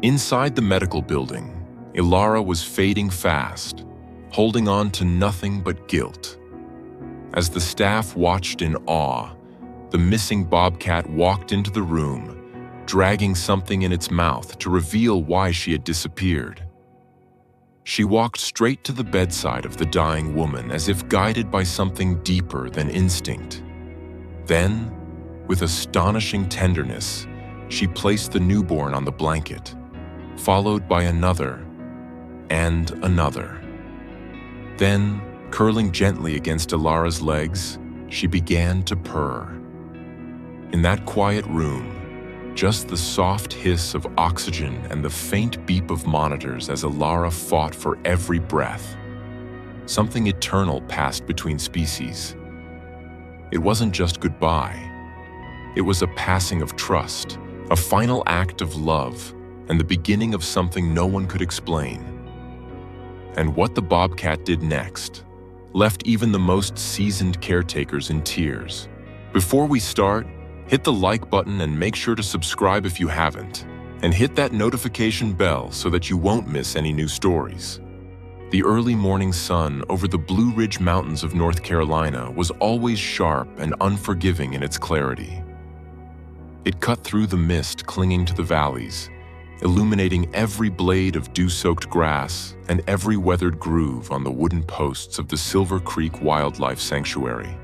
Inside the medical building, Ilara was fading fast, holding on to nothing but guilt. As the staff watched in awe, the missing Bobcat walked into the room, dragging something in its mouth to reveal why she had disappeared. She walked straight to the bedside of the dying woman as if guided by something deeper than instinct. Then, with astonishing tenderness, she placed the newborn on the blanket, followed by another and another. Then, curling gently against Ilara's legs, she began to purr. In that quiet room, just the soft hiss of oxygen and the faint beep of monitors as Ilara fought for every breath. Something eternal passed between species. It wasn't just goodbye. It was a passing of trust, a final act of love, and the beginning of something no one could explain. And what the Bobcat did next left even the most seasoned caretakers in tears. Before we start, hit the like button and make sure to subscribe if you haven't, and hit that notification bell so that you won't miss any new stories. The early morning sun over the Blue Ridge Mountains of North Carolina was always sharp and unforgiving in its clarity. It cut through the mist clinging to the valleys, illuminating every blade of dew-soaked grass and every weathered groove on the wooden posts of the Silver Creek Wildlife Sanctuary.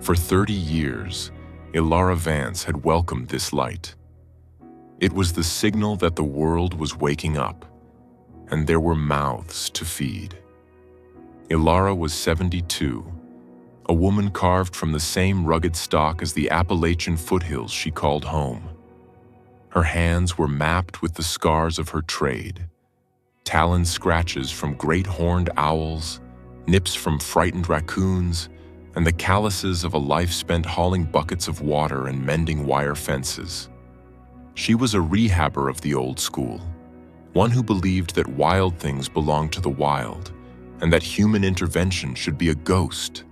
For 30 years, Ilara Vance had welcomed this light. It was the signal that the world was waking up, and there were mouths to feed. Ilara was 72, a woman carved from the same rugged stock as the Appalachian foothills she called home. Her hands were mapped with the scars of her trade, talon scratches from great horned owls, nips from frightened raccoons, and the calluses of a life spent hauling buckets of water and mending wire fences. She was a rehabber of the old school, one who believed that wild things belonged to the wild, and that human intervention should be a ghost,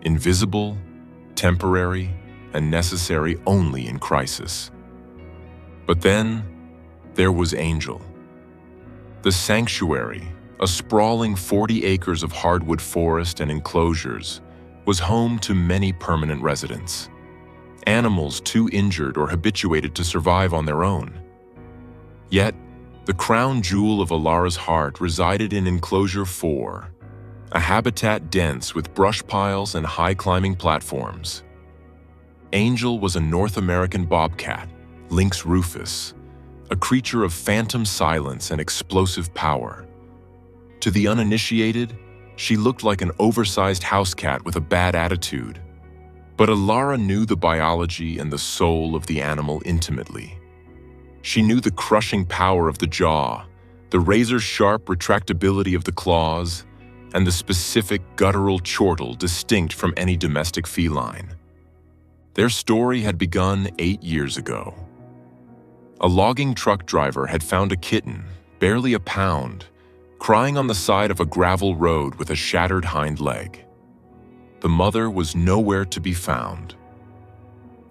invisible, temporary, and necessary only in crisis. But then, there was Angel. The sanctuary, a sprawling 40 acres of hardwood forest and enclosures, was home to many permanent residents, animals too injured or habituated to survive on their own. Yet, the crown jewel of Ilara's heart resided in Enclosure 4, a habitat dense with brush piles and high-climbing platforms. Angel was a North American bobcat, Lynx rufus, a creature of phantom silence and explosive power. To the uninitiated, she looked like an oversized house cat with a bad attitude. But Ilara knew the biology and the soul of the animal intimately. She knew the crushing power of the jaw, the razor-sharp retractability of the claws, and the specific guttural chortle distinct from any domestic feline. Their story had begun 8 years ago. A logging truck driver had found a kitten, barely a pound, crying on the side of a gravel road with a shattered hind leg. The mother was nowhere to be found.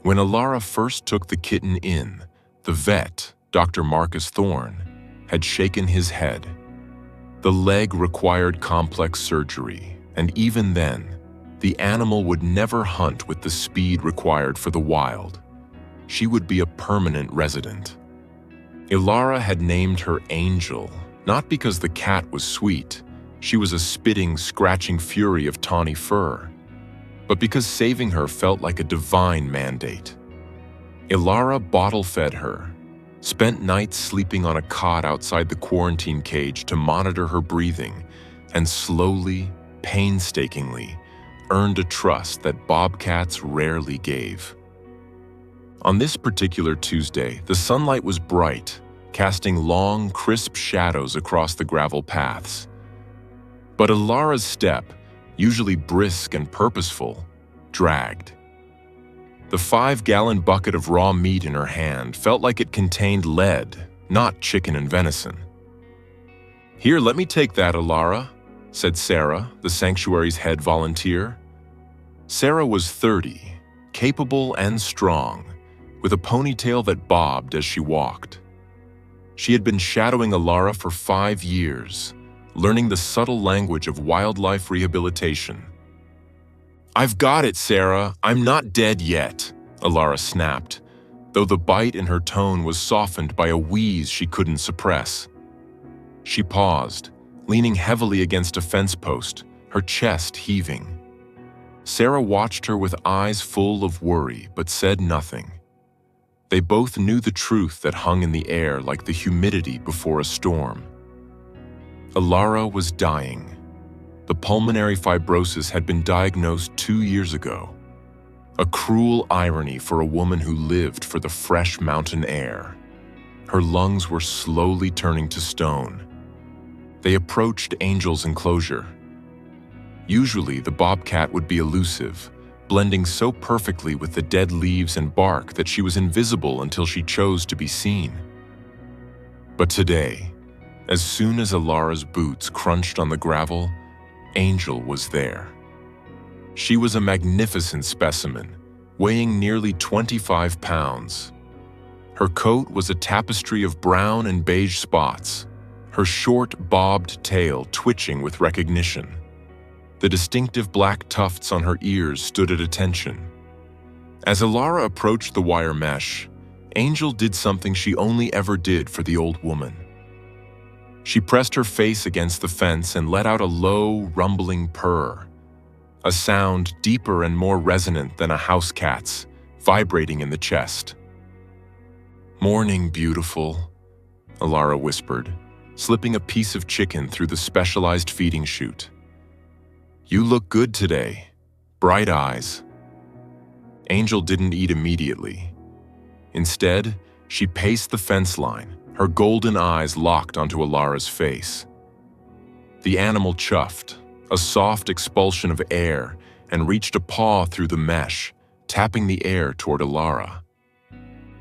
When Ilara first took the kitten in, the vet, Dr. Marcus Thorne, had shaken his head. The leg required complex surgery, and even then, the animal would never hunt with the speed required for the wild. She would be a permanent resident. Ilara had named her Angel, not because the cat was sweet, she was a spitting, scratching fury of tawny fur, but because saving her felt like a divine mandate. Ilara bottle-fed her, spent nights sleeping on a cot outside the quarantine cage to monitor her breathing, and slowly, painstakingly, earned a trust that bobcats rarely gave. On this particular Tuesday, the sunlight was bright, casting long, crisp shadows across the gravel paths. But Ilara's step, usually brisk and purposeful, dragged. The 5-gallon bucket of raw meat in her hand felt like it contained lead, not chicken and venison. "Here, let me take that, Ilara," said Sarah, the sanctuary's head volunteer. Sarah was 30, capable and strong, with a ponytail that bobbed as she walked. She had been shadowing Alara for 5 years, learning the subtle language of wildlife rehabilitation. "I've got it, Sarah. I'm not dead yet," Alara snapped, though the bite in her tone was softened by a wheeze she couldn't suppress. She paused, leaning heavily against a fence post, her chest heaving. Sarah watched her with eyes full of worry, but said nothing. They both knew the truth that hung in the air like the humidity before a storm. Alara was dying. The pulmonary fibrosis had been diagnosed 2 years ago. A cruel irony for a woman who lived for the fresh mountain air. Her lungs were slowly turning to stone. They approached Angel's enclosure. Usually, the bobcat would be elusive, blending so perfectly with the dead leaves and bark that she was invisible until she chose to be seen. But today, as soon as Alara's boots crunched on the gravel, Angel was there. She was a magnificent specimen, weighing nearly 25 pounds. Her coat was a tapestry of brown and beige spots, her short, bobbed tail twitching with recognition. The distinctive black tufts on her ears stood at attention. As Alara approached the wire mesh, Angel did something she only ever did for the old woman. She pressed her face against the fence and let out a low, rumbling purr, a sound deeper and more resonant than a house cat's, vibrating in the chest. "Morning, beautiful," Alara whispered, slipping a piece of chicken through the specialized feeding chute. "You look good today. Bright eyes." Angel didn't eat immediately. Instead, she paced the fence line, her golden eyes locked onto Alara's face. The animal chuffed, a soft expulsion of air, and reached a paw through the mesh, tapping the air toward Alara.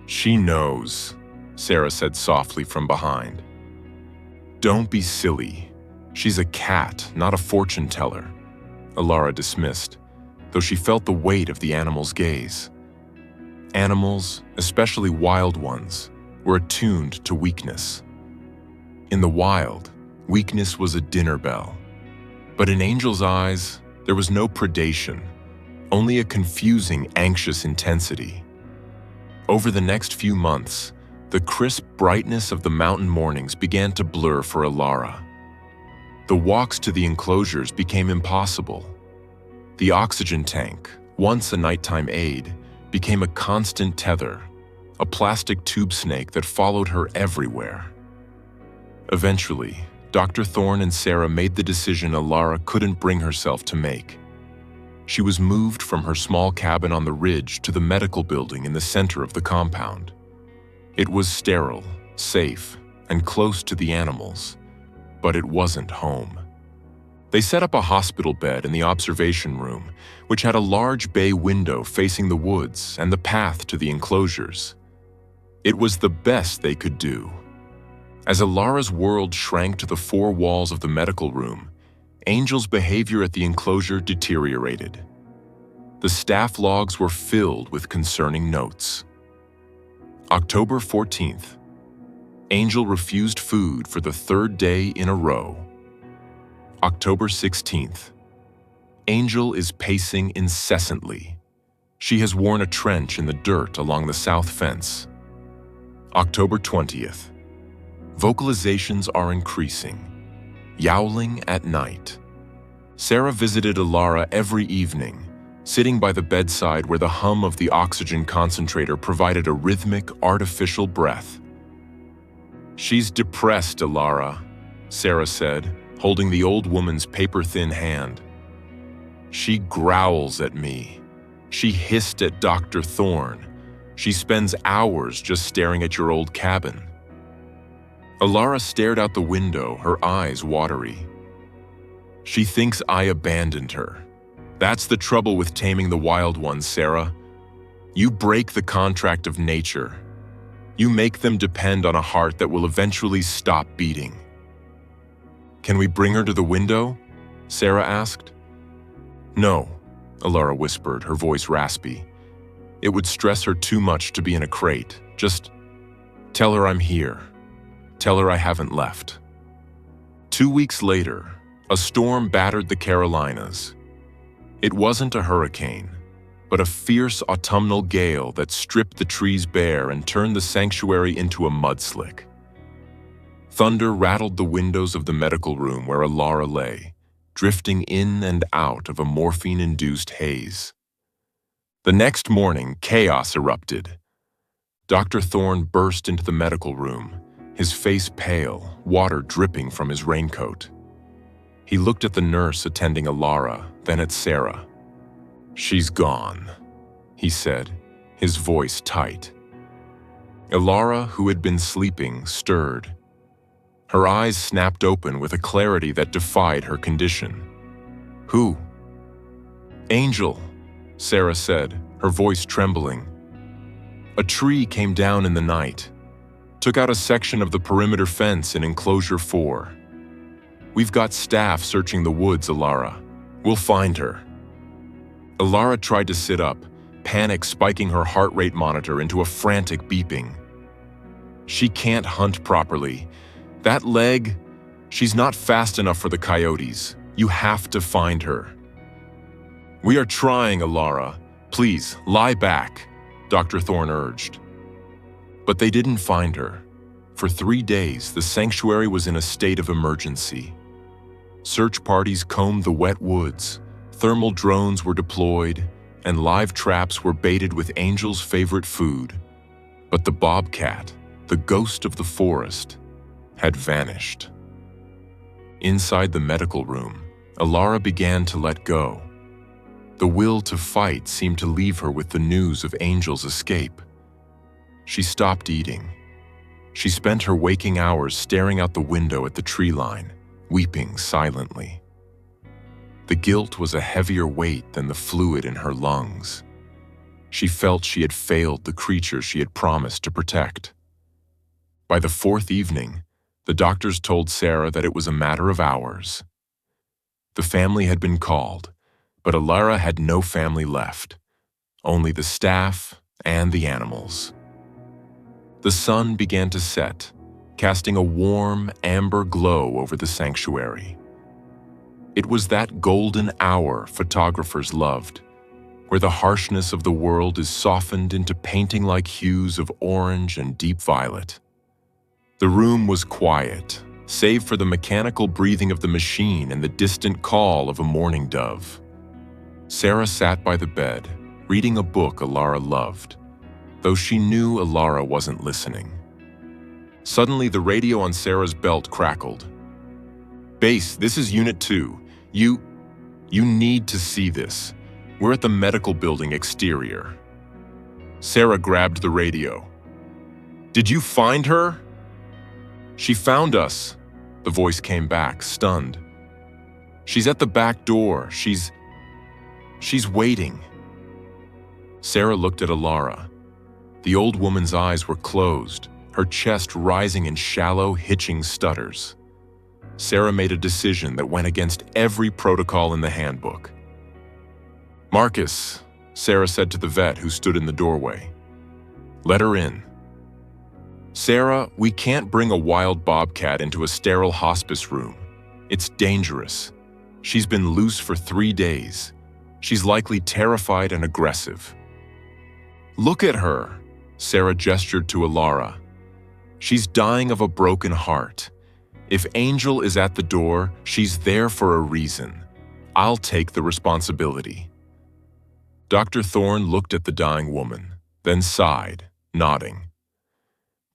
"She knows," Sarah said softly from behind. "Don't be silly. She's a cat, not a fortune teller," Alara dismissed, though she felt the weight of the animal's gaze. Animals, especially wild ones, were attuned to weakness. In the wild, weakness was a dinner bell. But in Angel's eyes, there was no predation, only a confusing, anxious intensity. Over the next few months, the crisp brightness of the mountain mornings began to blur for Alara. The walks to the enclosures became impossible. The oxygen tank, once a nighttime aid, became a constant tether, a plastic tube snake that followed her everywhere. Eventually, Dr. Thorne and Sarah made the decision Alara couldn't bring herself to make. She was moved from her small cabin on the ridge to the medical building in the center of the compound. It was sterile, safe, and close to the animals, but it wasn't home. They set up a hospital bed in the observation room, which had a large bay window facing the woods and the path to the enclosures. It was the best they could do. As Alara's world shrank to the four walls of the medical room, Angel's behavior at the enclosure deteriorated. The staff logs were filled with concerning notes. October 14th. Angel refused food for the 3rd day in a row. October 16th. Angel is pacing incessantly. She has worn a trench in the dirt along the south fence. October 20th. Vocalizations are increasing. Yowling at night. Sarah visited Alara every evening, sitting by the bedside where the hum of the oxygen concentrator provided a rhythmic, artificial breath. "She's depressed, Alara," Sarah said, holding the old woman's paper-thin hand. "She growls at me. She hissed at Dr. Thorne. She spends hours just staring at your old cabin." Alara stared out the window, her eyes watery. "She thinks I abandoned her. That's the trouble with taming the wild ones, Sarah. You break the contract of nature. You make them depend on a heart that will eventually stop beating." "Can we bring her to the window?" Sarah asked. "No," Alara whispered, her voice raspy. "It would stress her too much to be in a crate. Just tell her I'm here. Tell her I haven't left." 2 weeks later, a storm battered the Carolinas. It wasn't a hurricane, but a fierce autumnal gale that stripped the trees bare and turned the sanctuary into a mudslick. Thunder rattled the windows of the medical room where Alara lay, drifting in and out of a morphine-induced haze. The next morning, chaos erupted. Dr. Thorne burst into the medical room, his face pale, water dripping from his raincoat. He looked at the nurse attending Alara, then at Sarah. "She's gone," he said, his voice tight. Alara, who had been sleeping, stirred. Her eyes snapped open with a clarity that defied her condition. "Who?" "Angel," Sarah said, her voice trembling. "A tree came down in the night, took out a section of the perimeter fence in enclosure 4. We've got staff searching the woods, Alara. We'll find her." Alara tried to sit up, panic spiking her heart rate monitor into a frantic beeping. "She can't hunt properly. That leg, she's not fast enough for the coyotes. You have to find her." "We are trying, Alara. Please, lie back," Dr. Thorne urged. But they didn't find her. For 3 days, the sanctuary was in a state of emergency. Search parties combed the wet woods, thermal drones were deployed, and live traps were baited with Angel's favorite food. But the bobcat, the ghost of the forest, had vanished. Inside the medical room, Alara began to let go. The will to fight seemed to leave her with the news of Angel's escape. She stopped eating. She spent her waking hours staring out the window at the tree line, weeping silently. The guilt was a heavier weight than the fluid in her lungs. She felt she had failed the creature she had promised to protect. By the 4th evening, the doctors told Sarah that it was a matter of hours. The family had been called, but Alara had no family left, only the staff and the animals. The sun began to set, casting a warm, amber glow over the sanctuary. It was that golden hour photographers loved, where the harshness of the world is softened into painting-like hues of orange and deep violet. The room was quiet, save for the mechanical breathing of the machine and the distant call of a mourning dove. Sarah sat by the bed, reading a book Alara loved, though she knew Alara wasn't listening. Suddenly, the radio on Sarah's belt crackled. "Base, this is Unit 2. You need to see this. We're at the medical building exterior." Sarah grabbed the radio. "Did you find her?" "She found us," the voice came back, stunned. "She's at the back door. She's waiting." Sarah looked at Alara. The old woman's eyes were closed, her chest rising in shallow, hitching stutters. Sarah made a decision that went against every protocol in the handbook. "Marcus," Sarah said to the vet who stood in the doorway. "Let her in." "Sarah, we can't bring a wild bobcat into a sterile hospice room. It's dangerous. She's been loose for 3 days. She's likely terrified and aggressive." "Look at her," Sarah gestured to Alara. "She's dying of a broken heart. If Angel is at the door, she's there for a reason. I'll take the responsibility." Dr. Thorne looked at the dying woman, then sighed, nodding.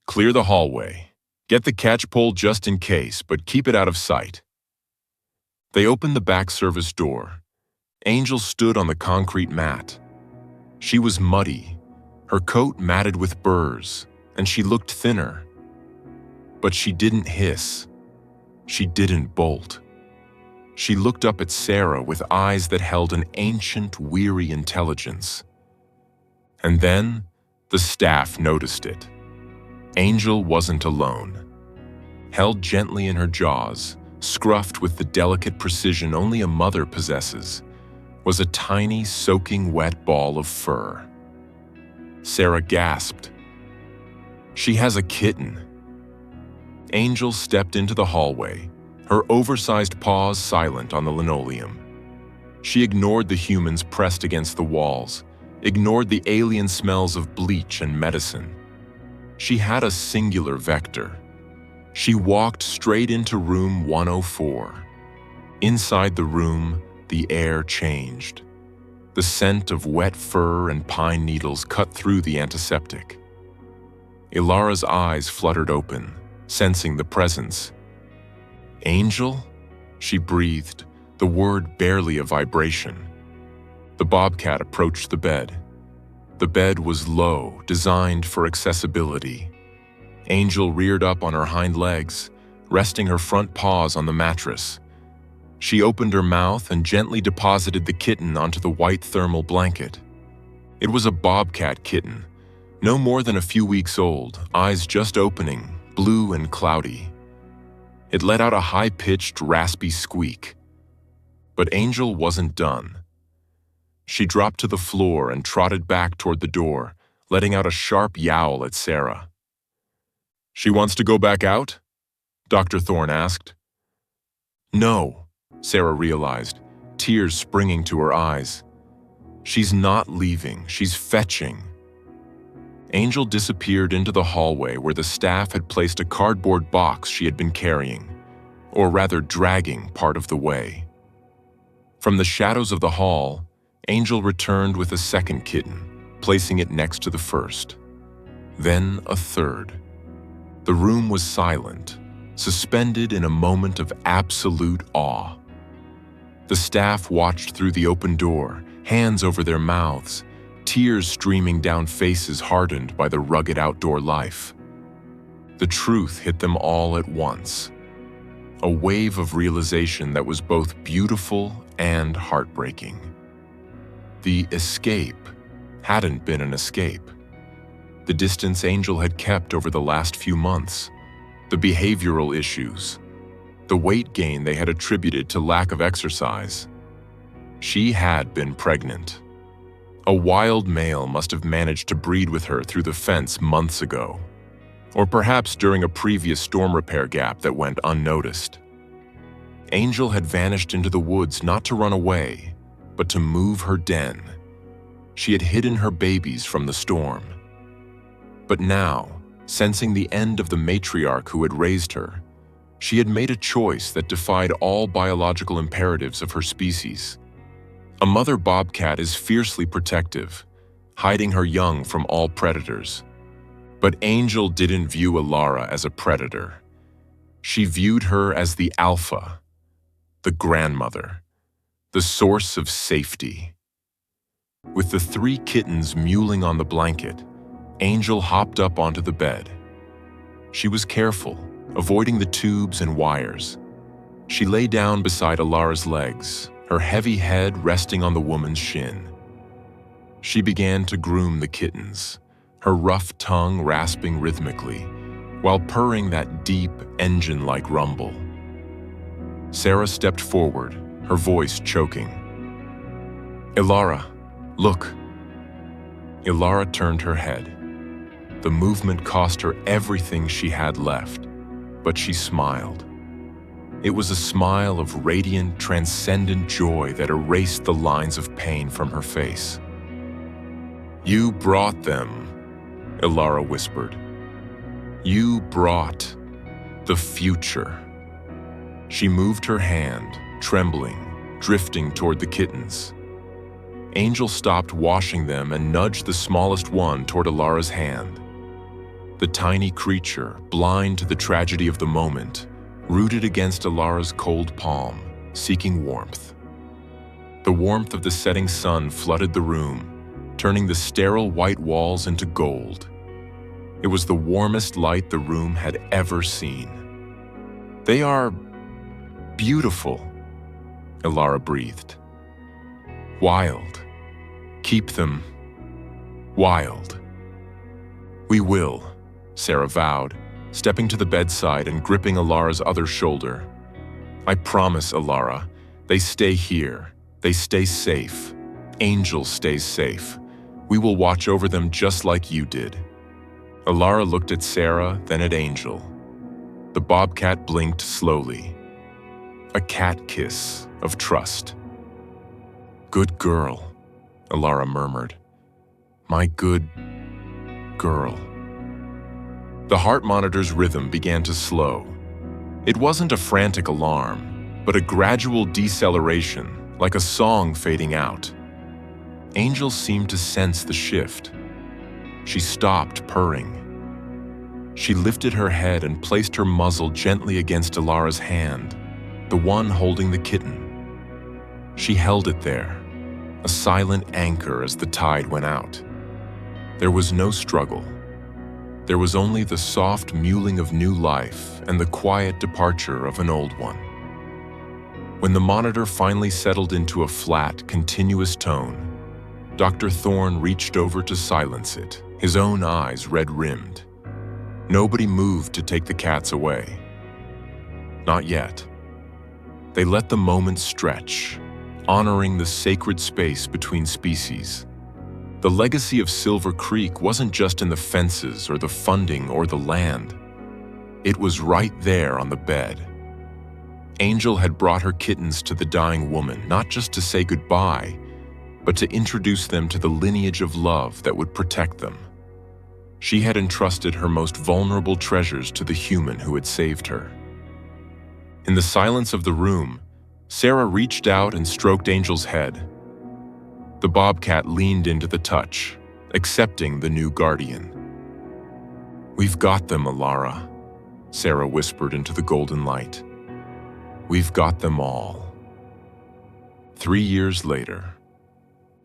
"Clear the hallway. Get the catch pole just in case, but keep it out of sight." They opened the back service door. Angel stood on the concrete mat. She was muddy, her coat matted with burrs, and she looked thinner. But she didn't hiss. She didn't bolt. She looked up at Sarah with eyes that held an ancient, weary intelligence. And then, the staff noticed it. Angel wasn't alone. Held gently in her jaws, scruffed with the delicate precision only a mother possesses, was a tiny, soaking wet ball of fur. Sarah gasped. "She has a kitten." Angel stepped into the hallway, her oversized paws silent on the linoleum. She ignored the humans pressed against the walls, ignored the alien smells of bleach and medicine. She had a singular vector. She walked straight into room 104. Inside the room, the air changed. The scent of wet fur and pine needles cut through the antiseptic. Ilara's eyes fluttered open, sensing the presence. "Angel?" she breathed, the word barely a vibration. The Bobcat approached the bed. The bed was low, designed for accessibility. Angel reared up on her hind legs, resting her front paws on the mattress. She opened her mouth and gently deposited the kitten onto the white thermal blanket. It was a Bobcat kitten, no more than a few weeks old, eyes just opening, blue and cloudy. It let out a high-pitched, raspy squeak. But Angel wasn't done. She dropped to the floor and trotted back toward the door, letting out a sharp yowl at Sarah. "She wants to go back out?" Dr. Thorne asked. "No," Sarah realized, tears springing to her eyes. "She's not leaving, she's fetching." Angel disappeared into the hallway where the staff had placed a cardboard box she had been carrying, or rather dragging part of the way. From the shadows of the hall, Angel returned with a second kitten, placing it next to the first. Then a third. The room was silent, suspended in a moment of absolute awe. The staff watched through the open door, hands over their mouths, tears streaming down faces hardened by the rugged outdoor life. The truth hit them all at once. A wave of realization that was both beautiful and heartbreaking. The escape hadn't been an escape. The distance Angel had kept over the last few months, the behavioral issues, the weight gain they had attributed to lack of exercise. She had been pregnant. A wild male must have managed to breed with her through the fence months ago, or perhaps during a previous storm repair gap that went unnoticed. Angel had vanished into the woods not to run away, but to move her den. She had hidden her babies from the storm. But now, sensing the end of the matriarch who had raised her, she had made a choice that defied all biological imperatives of her species. A mother bobcat is fiercely protective, hiding her young from all predators. But Angel didn't view Ilara as a predator. She viewed her as the alpha, the grandmother, the source of safety. With the 3 kittens mewling on the blanket, Angel hopped up onto the bed. She was careful, avoiding the tubes and wires. She lay down beside Ilara's legs, her heavy head resting on the woman's shin. She began to groom the kittens, her rough tongue rasping rhythmically, while purring that deep, engine-like rumble. Sarah stepped forward, her voice choking. "Ilara, look." Ilara turned her head. The movement cost her everything she had left, but she smiled. It was a smile of radiant, transcendent joy that erased the lines of pain from her face. "You brought them," Ilara whispered. "You brought the future." She moved her hand, trembling, drifting toward the kittens. Angel stopped washing them and nudged the smallest one toward Ilara's hand. The tiny creature, blind to the tragedy of the moment, rooted against Ilara's cold palm, seeking warmth. The warmth of the setting sun flooded the room, turning the sterile white walls into gold. It was the warmest light the room had ever seen. "They are beautiful," Ilara breathed. "Wild. Keep them wild." "We will," Sarah vowed, stepping to the bedside and gripping Ilara's other shoulder. "I promise, Ilara, they stay here. They stay safe. Angel stays safe. We will watch over them just like you did." Ilara looked at Sarah, then at Angel. The bobcat blinked slowly. A cat kiss of trust. "Good girl," Alara murmured. "My good girl." The heart monitor's rhythm began to slow. It wasn't a frantic alarm, but a gradual deceleration, like a song fading out. Angel seemed to sense the shift. She stopped purring. She lifted her head and placed her muzzle gently against Alara's hand, the one holding the kitten. She held it there, a silent anchor as the tide went out. There was no struggle. There was only the soft mewling of new life and the quiet departure of an old one. When the monitor finally settled into a flat, continuous tone, Dr. Thorne reached over to silence it, his own eyes red-rimmed. Nobody moved to take the cats away. Not yet. They let the moment stretch, honoring the sacred space between species. The legacy of Silver Creek wasn't just in the fences or the funding or the land. It was right there on the bed. Angel had brought her kittens to the dying woman, not just to say goodbye, but to introduce them to the lineage of love that would protect them. She had entrusted her most vulnerable treasures to the human who had saved her. In the silence of the room, Sarah reached out and stroked Angel's head. The bobcat leaned into the touch, accepting the new guardian. "We've got them, Alara," Sarah whispered into the golden light. "We've got them all." 3 years later,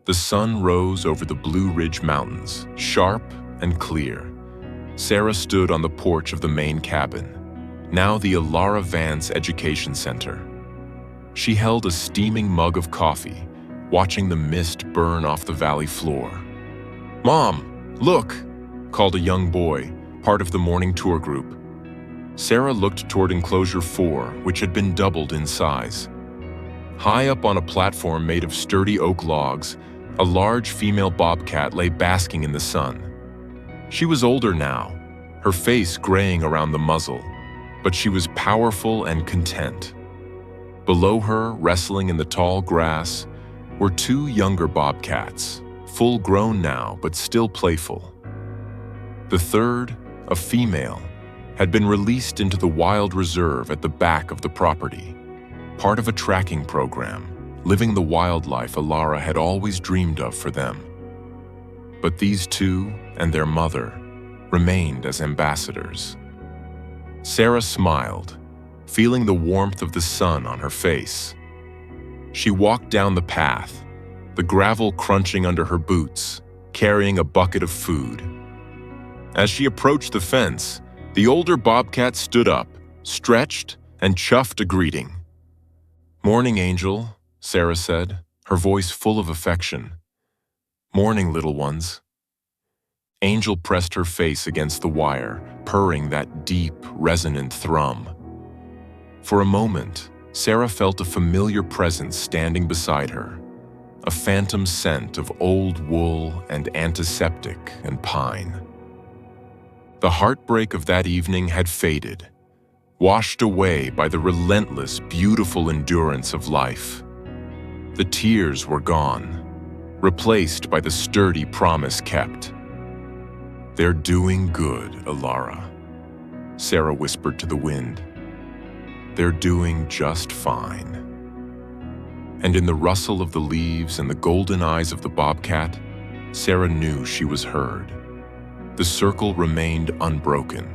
the sun rose over the Blue Ridge Mountains, sharp and clear. Sarah stood on the porch of the main cabin, now the Alara Vance Education Center. She held a steaming mug of coffee, watching the mist burn off the valley floor. "Mom, look!" called a young boy, part of the morning tour group. Sarah looked toward enclosure 4, which had been doubled in size. High up on a platform made of sturdy oak logs, a large female bobcat lay basking in the sun. She was older now, her face graying around the muzzle, but she was powerful and content. Below her, wrestling in the tall grass, were 2 younger bobcats, full-grown now but still playful. The third, a female, had been released into the wild reserve at the back of the property, part of a tracking program, living the wildlife Alara had always dreamed of for them. But these 2 and their mother remained as ambassadors. Sarah smiled, feeling the warmth of the sun on her face. She walked down the path, the gravel crunching under her boots, carrying a bucket of food. As she approached the fence, the older bobcat stood up, stretched, and chuffed a greeting. "Morning, Angel," Sarah said, her voice full of affection. "Morning, little ones." Angel pressed her face against the wire, purring that deep, resonant thrum. For a moment, Sarah felt a familiar presence standing beside her, a phantom scent of old wool and antiseptic and pine. The heartbreak of that evening had faded, washed away by the relentless, beautiful endurance of life. The tears were gone, replaced by the sturdy promise kept. "They're doing good, Alara," Sarah whispered to the wind. "They're doing just fine." And in the rustle of the leaves and the golden eyes of the bobcat, Sarah knew she was heard. The circle remained unbroken,